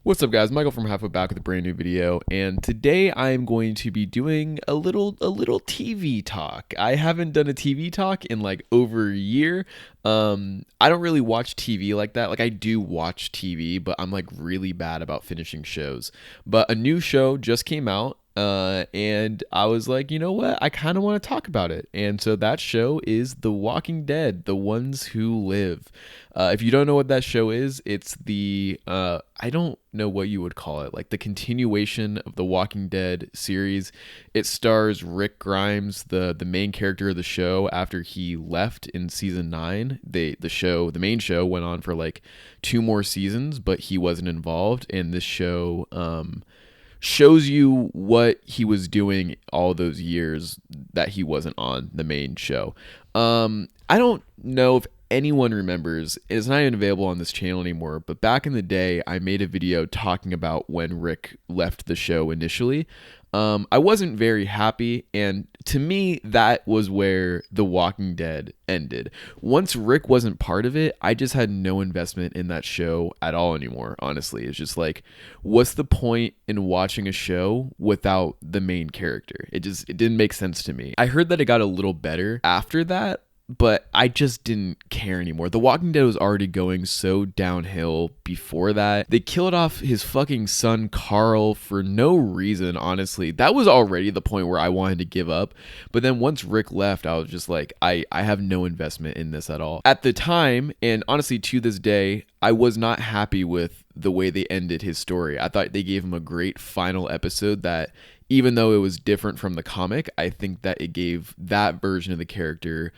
What's up, guys? Michael from Halfway Back with a brand new video, and today I'm going to be doing a little TV talk. I haven't done a TV talk in like over a year. I don't really watch TV like that. Like I do watch TV, but I'm like really bad about finishing shows. But a new show just came out. And I was like, you know what? I kind of want to talk about it. And so that show is The Walking Dead, The Ones Who Live. If you don't know what that show is, it's I don't know what you would call it, like the continuation of the Walking Dead series. It stars Rick Grimes, the main character of the show. After he left in season 9, the main show went on for like 2 more seasons, but he wasn't involved. And this show shows you what he was doing all those years that he wasn't on the main show. I don't know if anyone remembers, it's not even available on this channel anymore, but back in the day, I made a video talking about when Rick left the show initially. I wasn't very happy, and to me, that was where The Walking Dead ended. Once Rick wasn't part of it, I just had no investment in that show at all anymore, honestly. It's just like, what's the point in watching a show without the main character? It didn't make sense to me. I heard that it got a little better after that, but I just didn't care anymore. The Walking Dead was already going so downhill before that. They killed off his fucking son Carl for no reason, honestly. That was already the point where I wanted to give up. But then once Rick left, I was just like, I have no investment in this at all. At the time, and honestly to this day, I was not happy with the way they ended his story. I thought they gave him a great final episode that, even though it was different from the comic, I think that it gave that version of the character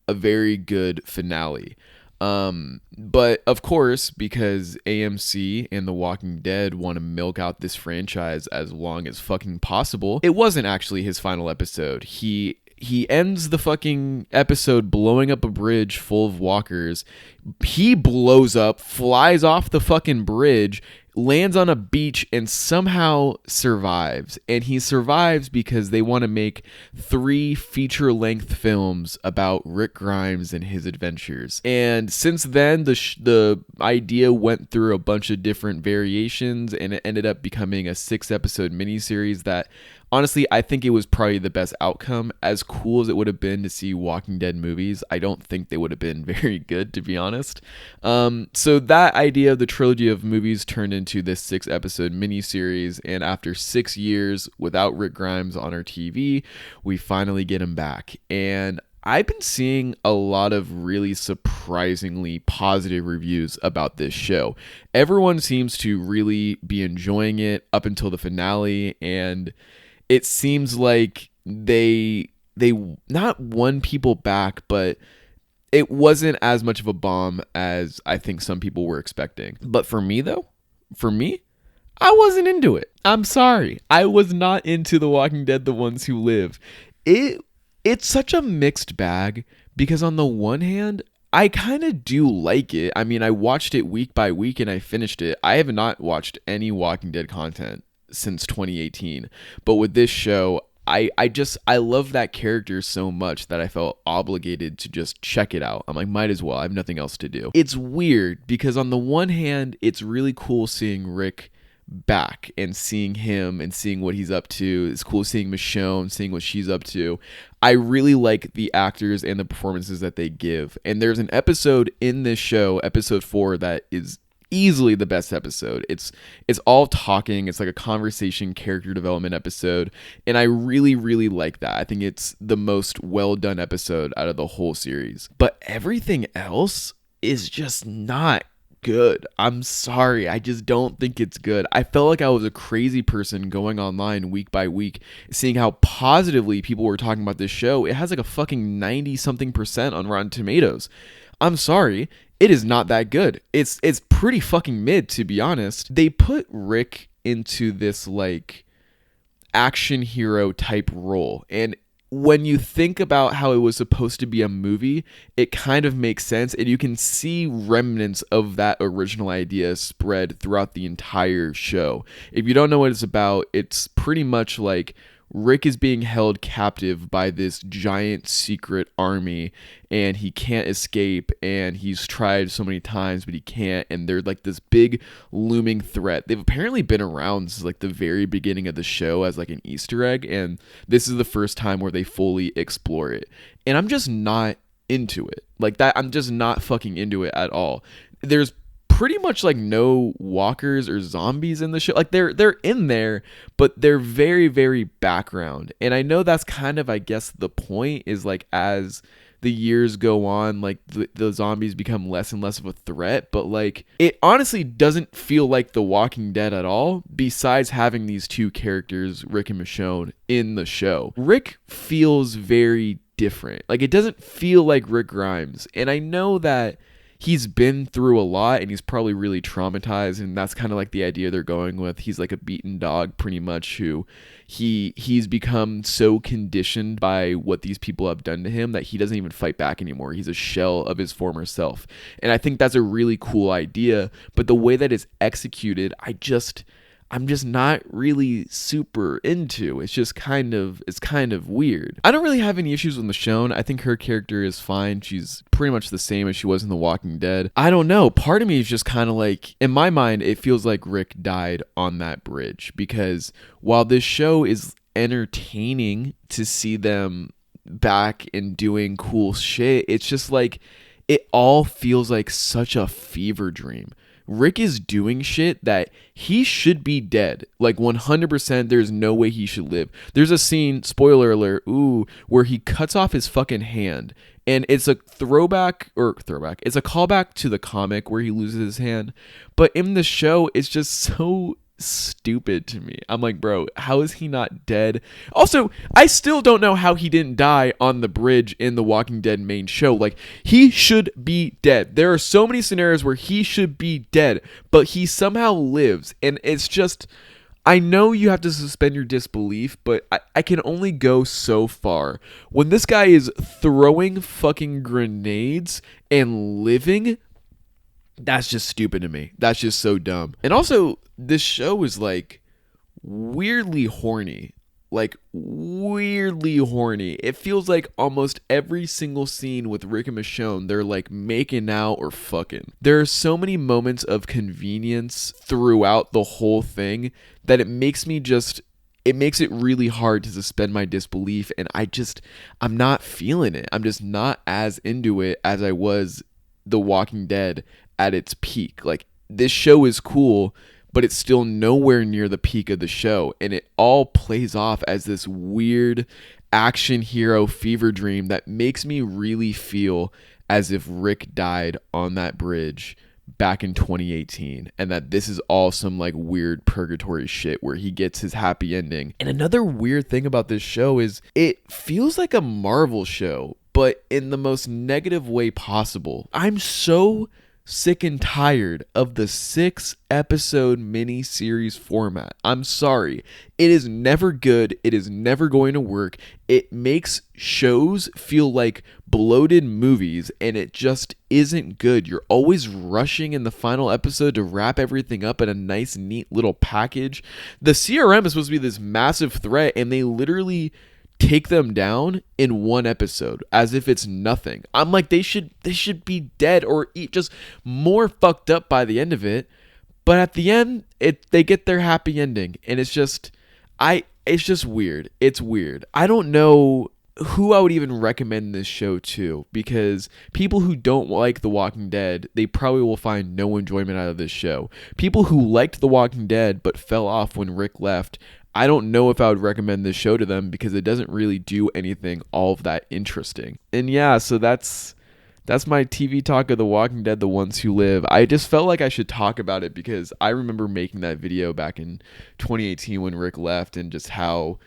a very good finale. But of course, because AMC and The Walking Dead want to milk out this franchise as long as fucking possible, it wasn't actually his final episode. He ends the fucking episode blowing up a bridge full of walkers. He blows up, flies off the fucking bridge, lands on a beach, and somehow survives. And he survives because they want to make 3 feature-length films about Rick Grimes and his adventures. And since then, the idea went through a bunch of different variations, and it ended up becoming a 6-episode miniseries that, honestly, I think it was probably the best outcome. As cool as it would have been to see Walking Dead movies, I don't think they would have been very good, to be honest. So that idea of the trilogy of movies turned into this 6-episode miniseries, and after 6 years without Rick Grimes on our TV, we finally get him back. And I've been seeing a lot of really surprisingly positive reviews about this show. Everyone seems to really be enjoying it up until the finale, and it seems like they not won people back, but it wasn't as much of a bomb as I think some people were expecting. But for me, I wasn't into it. I'm sorry. I was not into The Walking Dead, The Ones Who Live. It's such a mixed bag because on the one hand, I kind of do like it. I mean, I watched it week by week and I finished it. I have not watched any Walking Dead content since 2018. But with this show, I love that character so much that I felt obligated to just check it out. I'm like, might as well. I have nothing else to do. It's weird because on the one hand, it's really cool seeing Rick back and seeing him and seeing what he's up to. It's cool seeing Michonne, seeing what she's up to. I really like the actors and the performances that they give. And there's an episode in this show, episode 4, that is easily the best episode. It's all talking. It's like a conversation character development episode, and I really like that. I think it's the most well done episode out of the whole series. But everything else is just not good. I'm sorry. I just don't think it's good. I felt like I was a crazy person going online week by week, seeing how positively people were talking about this show. It has like a fucking 90 something percent on Rotten Tomatoes. I'm sorry. It is not that good. It's pretty fucking mid, to be honest. They put Rick into this like action hero type role, and when you think about how it was supposed to be a movie, it kind of makes sense, and you can see remnants of that original idea spread throughout the entire show. If you don't know what it's about, it's pretty much like Rick is being held captive by this giant secret army and he can't escape, and he's tried so many times but he can't, and they're like this big looming threat. They've apparently been around since like the very beginning of the show as like an Easter egg, and this is the first time where they fully explore it. And I'm just not into it. Like that, I'm just not fucking into it at all. There's pretty much like no walkers or zombies in the show. Like they're in there, but they're very, very background. And I know that's kind of, I guess, the point is like as the years go on, like the zombies become less and less of a threat. But like it honestly doesn't feel like The Walking Dead at all, besides having these two characters, Rick and Michonne, in the show. Rick feels very different. Like it doesn't feel like Rick Grimes. And I know that he's been through a lot and he's probably really traumatized, and that's kind of like the idea they're going with. He's like a beaten dog pretty much, who he's become so conditioned by what these people have done to him that he doesn't even fight back anymore. He's a shell of his former self. And I think that's a really cool idea, but the way that it's executed, I'm just not really super into. It's kind of weird. I don't really have any issues with Michonne. I think her character is fine. She's pretty much the same as she was in The Walking Dead. I don't know. Part of me is just kind of like, in my mind, it feels like Rick died on that bridge, because while this show is entertaining to see them back and doing cool shit, it's just like, it all feels like such a fever dream. Rick is doing shit that he should be dead. Like 100%, there's no way he should live. There's a scene, spoiler alert, where he cuts off his fucking hand. And it's a it's a callback to the comic where he loses his hand. But in the show, it's just so stupid to me. I'm like, bro, how is he not dead? Also, I still don't know how he didn't die on the bridge in the Walking Dead main show. Like, he should be dead. There are so many scenarios where he should be dead, but he somehow lives. And it's just, I know you have to suspend your disbelief, but I can only go so far. When this guy is throwing fucking grenades and living, that's just stupid to me. That's just so dumb. And also, this show is like weirdly horny. Like weirdly horny. It feels like almost every single scene with Rick and Michonne, they're like making out or fucking. There are so many moments of convenience throughout the whole thing that it makes it really hard to suspend my disbelief. And I'm not feeling it. I'm just not as into it as I was The Walking Dead at its peak. Like, this show is cool, but it's still nowhere near the peak of the show, and it all plays off as this weird action hero fever dream that makes me really feel as if Rick died on that bridge back in 2018, and that this is all some like weird purgatory shit where he gets his happy ending. And another weird thing about this show is it feels like a Marvel show, but in the most negative way possible. I'm so sick and tired of the 6-episode mini-series format. I'm sorry. It is never good. It is never going to work. It makes shows feel like bloated movies, and it just isn't good. You're always rushing in the final episode to wrap everything up in a nice, neat little package. The CRM is supposed to be this massive threat, and they literally take them down in one episode as if it's nothing. I'm like, they should be dead or just more fucked up by the end of it. But at the end, they get their happy ending, and it's just weird. It's weird. I don't know who I would even recommend this show to, because people who don't like The Walking Dead, they probably will find no enjoyment out of this show. People who liked The Walking Dead but fell off when Rick left, I don't know if I would recommend this show to them, because it doesn't really do anything all of that interesting. And yeah, so that's my TV talk of The Walking Dead, The Ones Who Live. I just felt like I should talk about it because I remember making that video back in 2018 when Rick left, and just how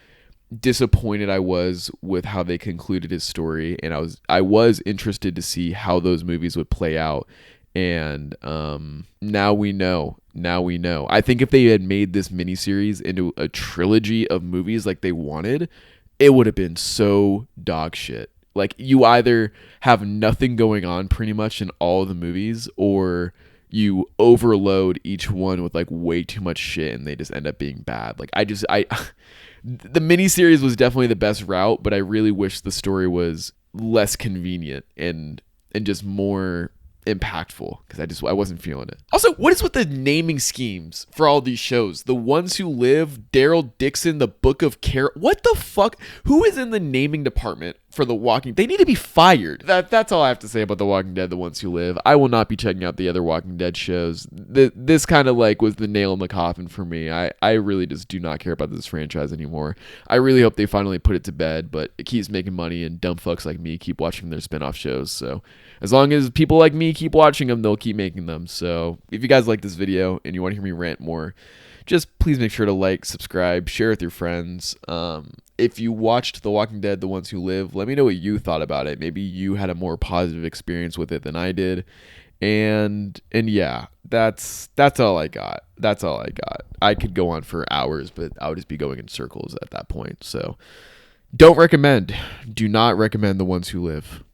disappointed I was with how they concluded his story. And I was interested to see how those movies would play out. And now we know. I think if they had made this miniseries into a trilogy of movies like they wanted, it would have been so dog shit. Like, you either have nothing going on pretty much in all of the movies, or you overload each one with like way too much shit and they just end up being bad. Like I the miniseries was definitely the best route, but I really wish the story was less convenient and just more impactful, because I wasn't feeling it. Also, what is with the naming schemes for all these shows? The Ones Who Live, Daryl Dixon, The Book of Carol. What the fuck? Who is in the naming department for The Walking? They need to be fired. That's all I have to say about The Walking Dead, The Ones Who Live. I will not be checking out the other Walking Dead shows. This kind of like was the nail in the coffin for me. I really just do not care about this franchise anymore. I really hope they finally put it to bed, but it keeps making money and dumb fucks like me keep watching their spin-off shows. So as long as people like me keep watching them, they'll keep making them. So if you guys like this video and you want to hear me rant more, just please make sure to like, subscribe, share with your friends. If you watched The Walking Dead, The Ones Who Live, let me know what you thought about it. Maybe you had a more positive experience with it than I did. And yeah, that's all I got. That's all I got. I could go on for hours, but I would just be going in circles at that point. So don't recommend. Do not recommend The Ones Who Live.